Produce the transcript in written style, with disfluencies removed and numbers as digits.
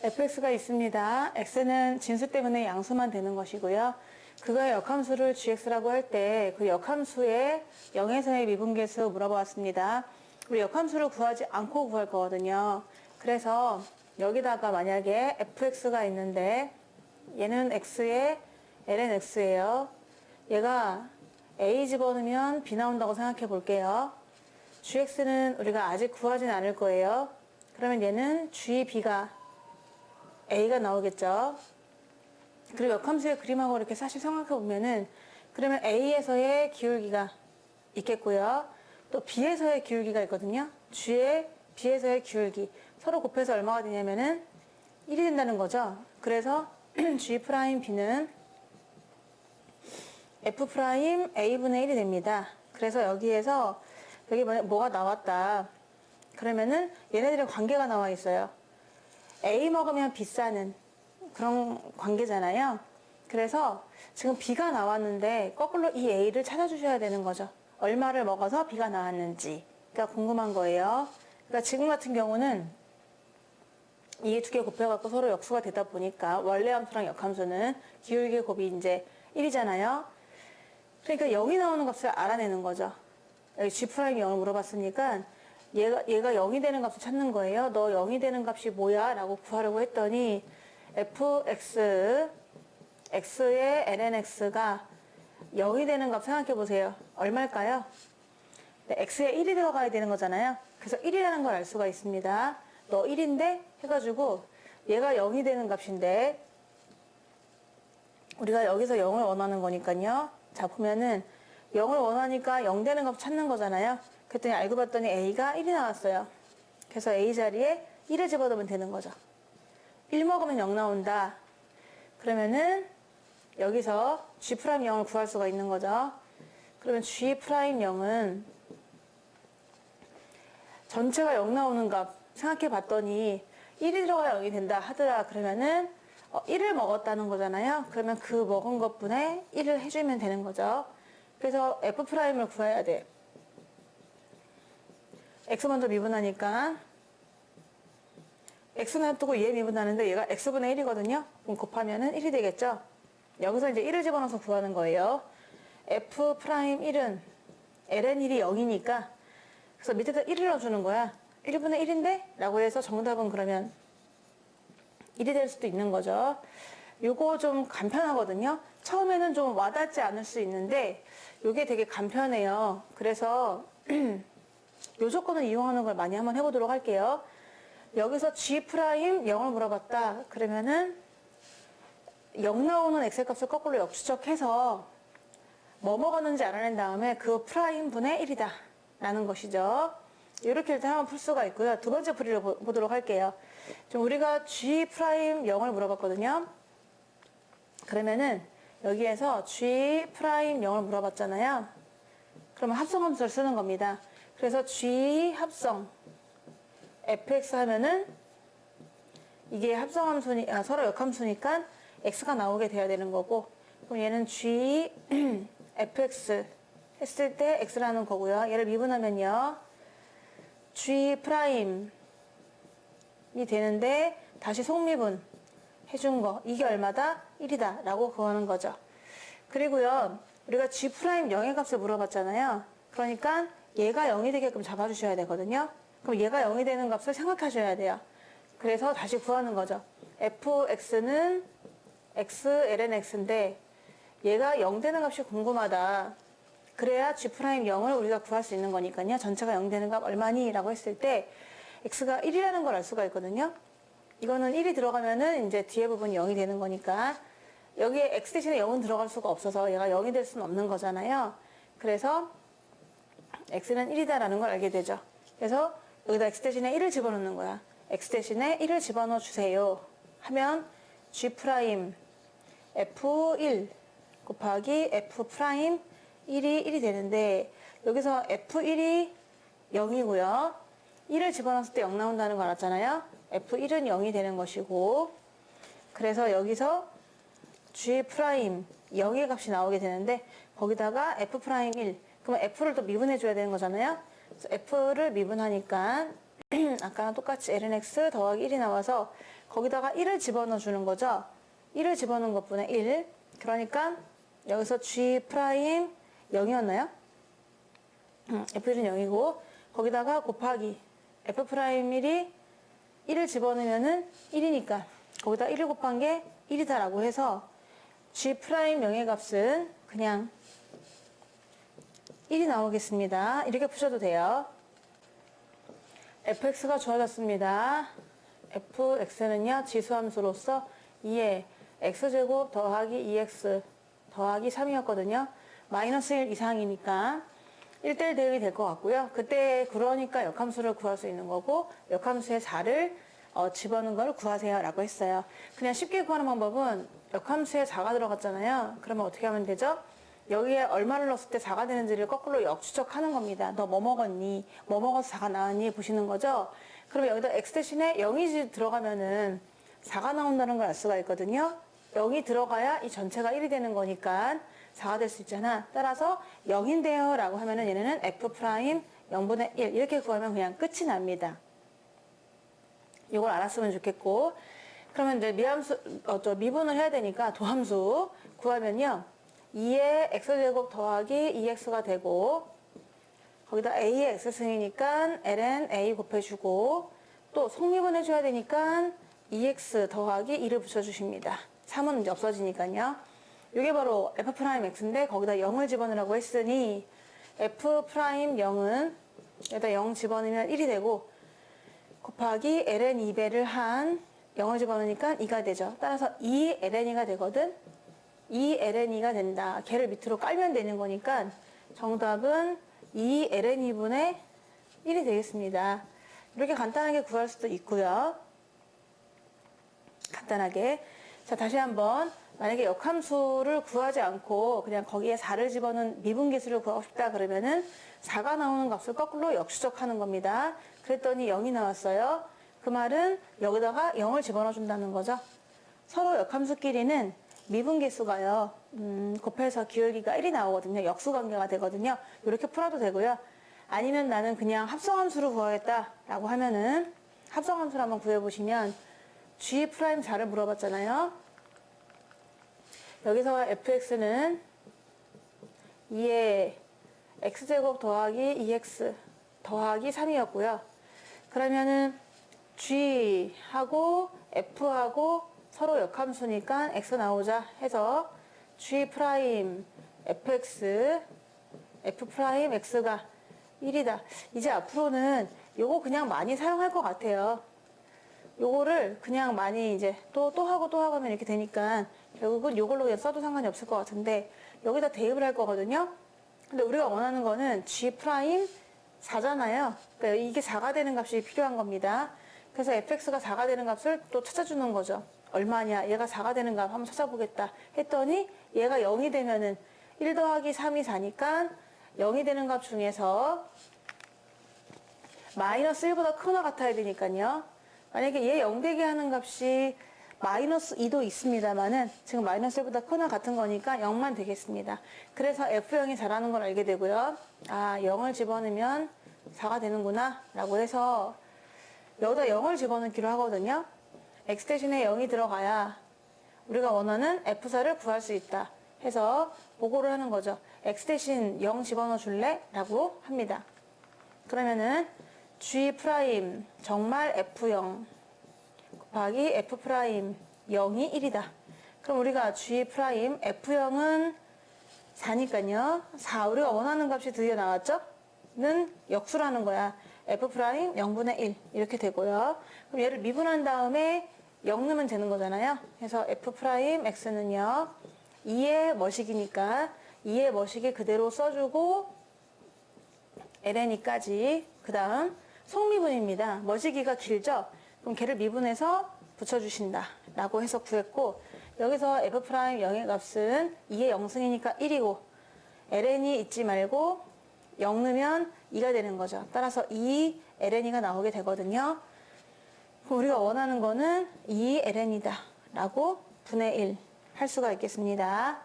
fx가 있습니다. x는 진수 때문에 양수만 되는 것이고요. 그거의 역함수를 gx라고 할 때 그 역함수의 0에서의 미분계수 물어보았습니다. 우리 역함수를 구하지 않고 구할 거거든요. 그래서 여기다가 만약에 fx가 있는데 얘는 x의 ln x예요. 얘가 a 집어넣으면 b 나온다고 생각해 볼게요. gx는 우리가 아직 구하진 않을 거예요. 그러면 얘는 gb가 a가 나오겠죠. 그리고 역함수의 그림하고 이렇게 사실 생각해 보면은 그러면 a에서의 기울기가 있겠고요. 또 b에서의 기울기가 있거든요. g의 b에서의 기울기 서로 곱해서 얼마가 되냐면은 1이 된다는 거죠. 그래서 g'b는 f'a분의 1이 됩니다. 그래서 여기에서 여기 뭐가 나왔다. 그러면은 얘네들의 관계가 나와 있어요. A 먹으면 B 싸는 그런 관계잖아요. 그래서 지금 B가 나왔는데 거꾸로 이 A를 찾아주셔야 되는 거죠. 얼마를 먹어서 B가 나왔는지가 궁금한 거예요. 그러니까 지금 같은 경우는 이 두 개 곱해갖고 서로 역수가 되다 보니까 원래 함수랑 역함수는 기울기 곱이 이제 1이잖아요. 그러니까 0이 나오는 값을 알아내는 거죠. 여기 G'0이 0을 물어봤으니까 얘가 0이 되는 값을 찾는 거예요. 너 0이 되는 값이 뭐야? 라고 구하려고 했더니 fx, x의 lnx가 0이 되는 값 생각해 보세요. 얼마일까요? 네, x에 1이 들어가야 되는 거잖아요. 그래서 1이라는 걸 알 수가 있습니다. 너 1인데 해가지고 얘가 0이 되는 값인데 우리가 여기서 0을 원하는 거니까요. 자 보면은 0을 원하니까 0 되는 값 찾는 거잖아요. 그랬더니 알고 봤더니 a가 1이 나왔어요. 그래서 a 자리에 1을 집어넣으면 되는 거죠. 1 먹으면 0 나온다. 그러면은 여기서 g'0을 구할 수가 있는 거죠. 그러면 g'0은 전체가 0 나오는 값 생각해 봤더니 1이 들어가야 0이 된다 하더라. 그러면은 1을 먹었다는 거잖아요. 그러면 그 먹은 것분에 1을 해주면 되는 거죠. 그래서 f'을 구해야 돼. x 먼저 미분하니까 x는 두고 얘 미분하는데 얘가 x분의 1이거든요. 그럼 곱하면은 1이 되겠죠. 여기서 이제 1을 집어넣어서 구하는 거예요. f'1은 ln1이 0이니까 그래서 밑에다 1을 넣어주는 거야. 1분의 1인데? 라고 해서 정답은 그러면 1이 될 수도 있는 거죠. 요거 좀 간편하거든요. 처음에는 좀 와닿지 않을 수 있는데 요게 되게 간편해요. 그래서 요 조건을 이용하는 걸 많이 한번 해보도록 할게요. 여기서 G'0을 물어봤다. 그러면은 0 나오는 X의 값을 거꾸로 역추적해서 뭐 먹었는지 알아낸 다음에 그 프라임 분의 1이다. 라는 것이죠. 이렇게 일단 한번 풀 수가 있고요. 두 번째 풀이를 보도록 할게요. 좀 우리가 G'0을 물어봤거든요. 그러면은 여기에서 G'0을 물어봤잖아요. 그러면 합성함수를 쓰는 겁니다. 그래서 G 합성 fx 하면은 이게 합성함수니 서로 역함수니까 x가 나오게 돼야 되는 거고 그럼 얘는 G fx 했을 때 x라는 거고요. 얘를 미분하면요. G' 이 되는데 다시 속미분 해준 거 이게 얼마다? 1이다 라고 구하는 거죠. 그리고요 우리가 G' 0의 값을 물어봤잖아요. 그러니까 얘가 0이 되게끔 잡아주셔야 되거든요. 그럼 얘가 0이 되는 값을 생각하셔야 돼요. 그래서 다시 구하는 거죠. fx는 x ln x인데 얘가 0 되는 값이 궁금하다. 그래야 G'0을 우리가 구할 수 있는 거니까요. 전체가 0 되는 값 얼마니? 라고 했을 때 x가 1이라는 걸 알 수가 있거든요. 이거는 1이 들어가면은 이제 뒤에 부분이 0이 되는 거니까 여기에 x 대신에 0은 들어갈 수가 없어서 얘가 0이 될 수는 없는 거잖아요. 그래서 x는 1이다라는 걸 알게 되죠. 그래서 여기다 x 대신에 1을 집어넣는 거야. x 대신에 1을 집어넣어 주세요. 하면 G' F1 곱하기 F'1이 1이 되는데 여기서 F1이 0이고요. 1을 집어넣었을 때 0 나온다는 거 알았잖아요. F1은 0이 되는 것이고 그래서 여기서 G' 0의 값이 나오게 되는데 거기다가 F'1 그러면 F를 또 미분해 줘야 되는 거잖아요. 그래서 F를 미분하니까 아까랑 똑같이 lnx 더하기 1이 나와서 거기다가 1을 집어넣어 주는 거죠. 1을 집어넣은 것분의 1. 그러니까 여기서 g 프라임 0이었나요? f1은 0이고 거기다가 곱하기 f 프라임 1이 1을 집어넣으면은 1이니까 거기다 1을 곱한 게 1이다라고 해서 g 프라임 0의 값은 그냥 1이 나오겠습니다. 이렇게 푸셔도 돼요. fx가 주어졌습니다. fx는요, 지수함수로서 2의 x제곱 더하기 2x 더하기 3이었거든요. 마이너스 1 이상이니까 1대1 대응이 될 것 같고요. 그때 그러니까 역함수를 구할 수 있는 거고 역함수의 4를 집어넣은 걸 구하세요 라고 했어요. 그냥 쉽게 구하는 방법은 역함수에 4가 들어갔잖아요. 그러면 어떻게 하면 되죠? 여기에 얼마를 넣었을 때 4가 되는지를 거꾸로 역추적하는 겁니다. 너 뭐 먹었니? 뭐 먹어서 4가 나왔니? 보시는 거죠? 그러면 여기다 x 대신에 0이 들어가면은 4가 나온다는 걸 알 수가 있거든요. 0이 들어가야 이 전체가 1이 되는 거니까 4가 될 수 있잖아. 따라서 0인데요 라고 하면은 얘네는 f 프라임 0분의 1 이렇게 구하면 그냥 끝이 납니다. 이걸 알았으면 좋겠고 그러면 이제 미분을 해야 되니까 도함수 구하면요. 2의 x제곱 더하기 2x가 되고 거기다 a의 x승이니까 ln a 곱해주고 또 성미분 해줘야 되니까 2x 더하기 2를 붙여주십니다. 3은 이제 없어지니까요. 이게 바로 f'x인데 거기다 0을 집어넣으라고 했으니 f'0은 여기다 0 집어넣으면 1이 되고 곱하기 ln 2배를 한 0을 집어넣으니까 2가 되죠. 따라서 2ln이가 되거든. 2ln이가 된다. 걔를 밑으로 깔면 되는 거니까 정답은 2ln2분의 1이 되겠습니다. 이렇게 간단하게 구할 수도 있고요. 간단하게. 자, 다시 한번 만약에 역함수를 구하지 않고 그냥 거기에 4를 집어넣은 미분계수를 구하고 싶다 그러면은 4가 나오는 값을 거꾸로 역추적하는 겁니다. 그랬더니 0이 나왔어요. 그 말은 여기다가 0을 집어넣어 준다는 거죠. 서로 역함수끼리는 미분계수가요. 곱해서 기울기가 1이 나오거든요. 역수관계가 되거든요. 이렇게 풀어도 되고요. 아니면 나는 그냥 합성함수를 구하겠다라고 하면은 합성함수를 한번 구해보시면 G'4를 물어봤잖아요. 여기서 fx는 2의 x제곱 더하기 2x 더하기 3이었고요. 그러면은 g하고 f하고 서로 역함수니까 x 나오자 해서 g 프라임 fx f 프라임 x가 1이다. 이제 앞으로는 요거 그냥 많이 사용할 것 같아요. 요거를 그냥 많이 이제 또 하고 하면 이렇게 되니까 결국은 요걸로 그냥 써도 상관이 없을 것 같은데 여기다 대입을 할 거거든요. 근데 우리가 원하는 거는 g 프라임 4잖아요. 그러니까 이게 4가 되는 값이 필요한 겁니다. 그래서 fx가 4가 되는 값을 또 찾아주는 거죠. 얼마냐? 얘가 4가 되는 값 한번 찾아보겠다 했더니 얘가 0이 되면은 1 더하기 3이 4니까 0이 되는 값 중에서 마이너스 1보다 크거나 같아야 되니까요. 만약에 얘 0 되게 하는 값이 마이너스 2도 있습니다만은 지금 마이너스 1보다 크거나 같은 거니까 0만 되겠습니다. 그래서 F0이 4라는 걸 알게 되고요. 아, 0을 집어넣으면 4가 되는구나 라고 해서 여기다 0을 집어넣기로 하거든요. X 대신에 0이 들어가야 우리가 원하는 F4를 구할 수 있다 해서 보고를 하는 거죠. X 대신 0 집어넣어 줄래? 라고 합니다. 그러면은 G 프라임 정말 F0 곱하기 F 프라임 0이 1이다. 그럼 우리가 G 프라임 F0은 4니까요. 4 우리가 원하는 값이 드디어 나왔죠? 는 역수라는 거야. F 프라임 0분의 1 이렇게 되고요. 그럼 얘를 미분한 다음에 0 넣으면 되는 거잖아요. 그래서 F 프라임 X는요. 2의 머시기니까 2의 머시기 그대로 써주고 ln이까지 그 다음 속미분입니다. 머시기가 길죠? 그럼 걔를 미분해서 붙여주신다 라고 해서 구했고 여기서 f'0의 값은 2의 0승이니까 1이고 ln이 잊지 말고 0 넣으면 2가 되는 거죠. 따라서 2 ln이가 나오게 되거든요. 그럼 우리가 원하는 거는 2 ln이다 라고 분의 1 할 수가 있겠습니다.